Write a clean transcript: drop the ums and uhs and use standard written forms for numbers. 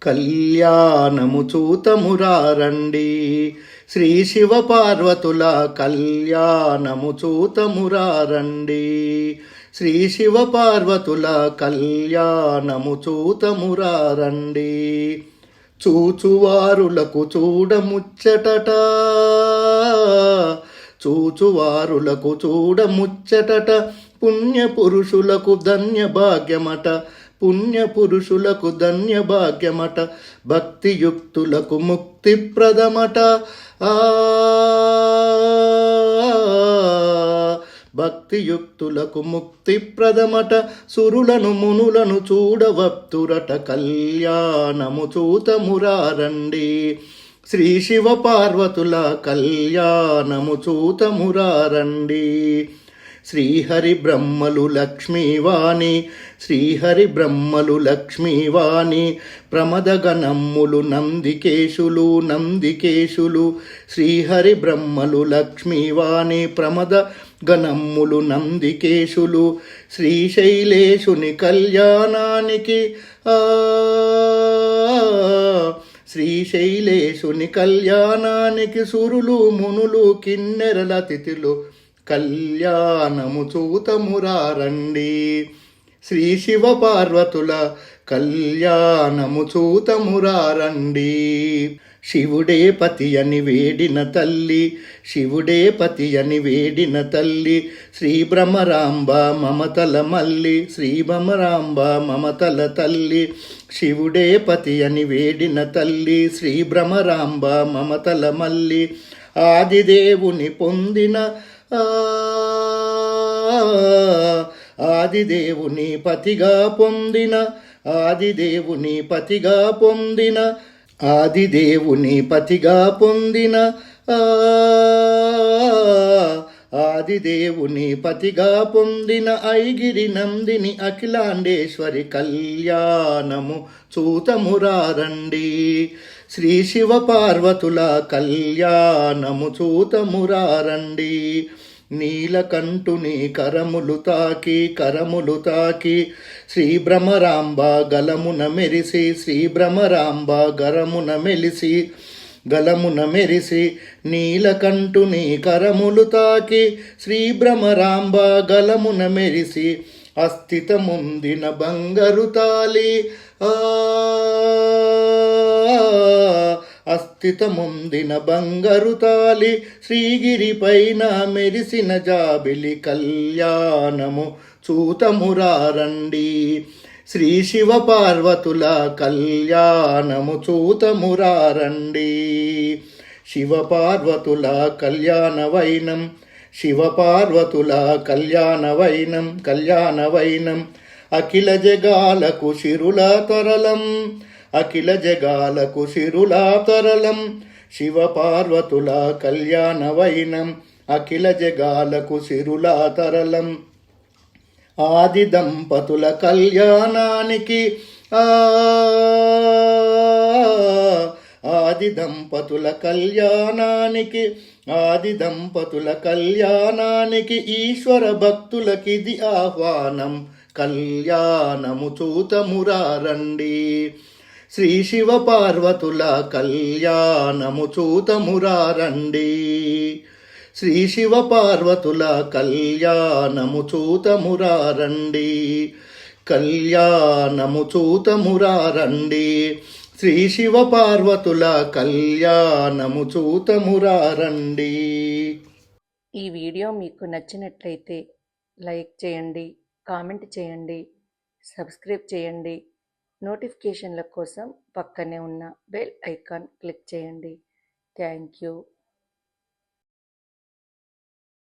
కళ్యాణము చూతమురారండి. శ్రీ శివ పార్వతుల కళ్యాణము చూతమురారండి. శ్రీ శివ పార్వతుల కళ్యాణము చూతమురారండి. చూచువారులకు చూడముచ్చటట, చూచువారులకు చూడముచ్చటట, పుణ్యపురుషులకు ధన్య భాగ్యమట, పుణ్యపురుషులకు ధన్య భాగ్యమట, భక్తియుక్తులకు ముక్తిప్రదమట. భక్తియుక్తులకు ముక్తిప్రదమట, సురులను మునులను చూడవప్తురట, కళ్యాణము చూతమురారండి. శ్రీ శివ పార్వతుల కళ్యాణము చూతమురారండి. శ్రీహరి బ్రహ్మలు లక్ష్మీవాణి, శ్రీహరి బ్రహ్మలు లక్ష్మీవాణి, ప్రమదగణమ్ములు నందికేశులు, నందికేశులు. శ్రీహరి బ్రహ్మలు లక్ష్మీవాణి, ప్రమద గణమ్ములు నందికేశులు. శ్రీశైలేశుని కళ్యాణానికి శ్రీశైలేశుని కళ్యాణానికి సురులు మునులు కిన్నెరల తిథిలో కళ్యాణము చూతమురారండి. శ్రీ శివ పార్వతుల కళ్యాణము చూతమురారండి. శివుడే పతి అని వేడిన తల్లి, శివుడే పతి అని వేడిన తల్లి, శ్రీ భ్రమరాంబ మమతల మల్లి, శ్రీ భ్రమరాంబ మమతల తల్లి. శివుడే పతి అని వేడిన తల్లి, శ్రీ భ్రమరాంబ మమతల మల్లి. ఆదిదేవుని పొందిన ఆదిదేవుని పతిగా పొందిన, ఆదిదేవుని పతిగా పొందిన, ఆదిదేవుని పతిగా పొందిన, ఆదిదేవుని పతిగా పొందిన ఐగిరి నందిని అఖిలాండేశ్వరి కళ్యాణము చూతమురారండి. శ్రీ శివ పార్వతుల కళ్యాణము చూతమురారండి. నీలకంఠుని కరములు తాకి, కరములు తాకి, శ్రీ భ్రమరాంబ గలమున మెరిసి, శ్రీ భ్రమరాంబ గరమున మెలిసి, గలమున మెరిసి. నీలకంఠుని కరములు తాకి, శ్రీ భ్రమరాంబ గలమున మెరిసి, అస్థితముందిన బంగారు తాలి, అస్థితముందిన బంగారు తాలి, శ్రీగిరి పైన మెరిసిన జాబిలి కళ్యాణము చూతమురారండి. శ్రీ శివ పార్వతుల కళ్యాణము చూతమురారండి. శివ పార్వతుల కళ్యాణ వైనం, శివ పార్వతుల కళ్యాణ వైనం, కళ్యాణ వైనం. అఖిల జగాలకు శిరుల తరలం, అఖిల జగాలకు శిరుల తరలం, శివ పార్వతుల కళ్యాణ వైనం, అఖిల జగాలకు శిరుల తరలం. ఆది దంపతుల కళ్యాణానికి ఆది దంపతుల కళ్యాణానికి, ఆది దంపతుల కళ్యాణానికి ఈశ్వర భక్తులకిది ఆహ్వానం, కళ్యాణము చూతమురారండి. శ్రీ శివ పార్వతుల కళ్యాణము చూతమురారండి. శ్రీ శివ పార్వతుల కళ్యాణము చూతమురారండి. కళ్యాణము చూతమురారండి. శ్రీ శివ పార్వతుల కళ్యాణము చూతమురారండి. ఈ వీడియో మీకు నచ్చినట్లయితే లైక్ చేయండి, కామెంట్ చేయండి, సబ్స్క్రైబ్ చేయండి. నోటిఫికేషన్ల కోసం పక్కనే ఉన్న బెల్ ఐకాన్ క్లిక్ చేయండి. Thank you.